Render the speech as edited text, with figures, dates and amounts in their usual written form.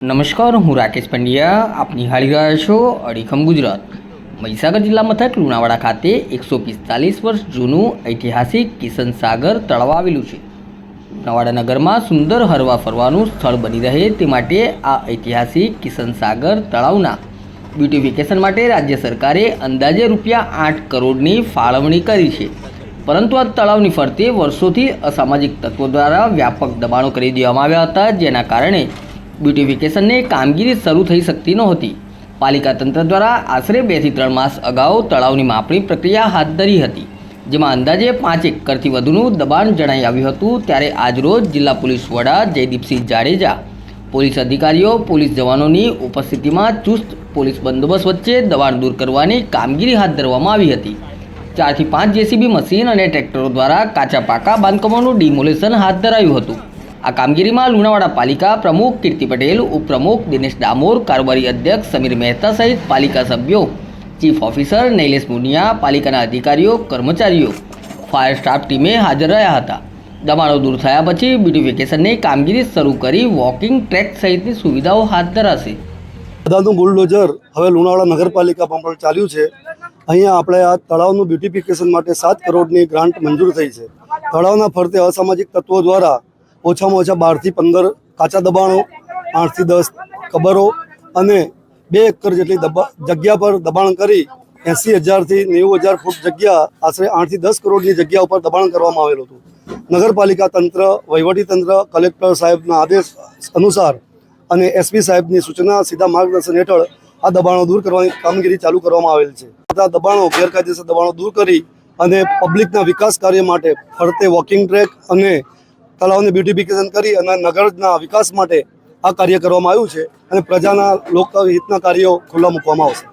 નમસ્કાર, હું રાકેશ પંડ્યા. આપ નિહાળી રહ્યા છો અડીખમ ગુજરાત. મહીસાગર જિલ્લા મથક લુણાવાડા ખાતે 145 વર્ષ જૂનું ઐતિહાસિક કિશન સાગર તળાવ આવેલું છે. લુણાવાડા નગરમાં સુંદર હરવા ફરવાનું સ્થળ બની રહે તે માટે આ ઐતિહાસિક કિશન સાગર તળાવના બ્યુટિફિકેશન માટે રાજ્ય સરકારે અંદાજે ₹8 કરોડની ફાળવણી કરી છે. પરંતુ આ તળાવની ફરતે વર્ષોથી અસામાજિક તત્વો દ્વારા વ્યાપક દબાણો કરી દેવામાં આવ્યા હતા, જેના કારણે બ્યુટિફિકેશનની કામગીરી શરૂ થઈ શકતી નહોતી. પાલિકા તંત્ર દ્વારા આશરે 2 થી 3 માસ અગાઉ તળાવની માપણી પ્રક્રિયા હાથ ધરી હતી, જેમાં અંદાજે 5 એકરથી વધુનું દબાણ જણાઈ આવ્યું હતું. ત્યારે આજરોજ જિલ્લા પોલીસ વડા જયદીપસિંહ જાડેજા, પોલીસ અધિકારીઓ, પોલીસ જવાનોની ઉપસ્થિતિમાં ચુસ્ત પોલીસ બંદોબસ્ત વચ્ચે દબાણ દૂર કરવાની કામગીરી હાથ ધરવામાં આવી હતી. 4 થી 5 જેસીબી મશીન અને ટ્રેક્ટરો દ્વારા કાચા પાકા બાંધકામોનું ડિમોલેશન હાથ ધરાયું હતું. આ કામગીરીમાં લુણાવાડા પાલિકા પ્રમુખ કીર્તિ પટેલ, ઉપપ્રમુખ દિનેશ ડામોર, કારોબારી અધ્યક્ષ સમીર મહેતા સહિત પાલિકા સભ્યો, ચીફ ઓફિસર નૈલેશ મુનિયા, પાલિકાના અધિકારીઓ, કર્મચારીઓ, ફાયર સ્ટાફ ટીમે હાજર રહ્યા હતા. દબાણો દૂર થયા પછી બ્યુટિફિકેશનની કામગીરી શરૂ કરી વોકિંગ ટ્રેક સહિતની સુવિધાઓ હાથ ધરાશે. બધાનું બુલડોઝર હવે લુણાવાડા નગરપાલિકામાં પણ ચાલ્યું છે. અહીંયા આપણે આ તળાવનું બ્યુટિફિકેશન માટે 7 કરોડની ગ્રાન્ટ મંજૂર થઈ છે. તળાવના ફરતે અસામાજિક તત્વો દ્વારા ઓછામાં ઓછા 12 થી 15 કાચા દબાણો, 8 થી 10 કબરો અને 2 એકર જેટલી જગ્યા પર દબાણ કરી 80,000 થી 90,000 ફૂટ જગ્યા, આશરે 8 થી 10 કરોડની જગ્યા ઉપર દબાણ કરવામાં આવેલું હતું. નગરપાલિકા તંત્ર, વહીવટી તંત્ર, કલેક્ટર સાહેબના આદેશ અનુસાર અને એસપી સાહેબની સૂચના, સીધા માર્ગદર્શન હેઠળ આ દબાણો દૂર કરવાની કામગીરી ચાલુ કરવામાં આવેલ છે. આ દબાણો, ગેરકાયદેસર દબાણો દૂર કરી અને પબ્લિકના વિકાસ કાર્ય માટે ફરતે વોકિંગ ટ્રેક અને તળાવને બ્યુટિફિકેશન કરી અને નગરના વિકાસ માટે આ કાર્ય કરવામાં આવ્યું છે અને પ્રજાના લોકહિતના કાર્યો ખુલ્લા મૂકવામાં આવશે.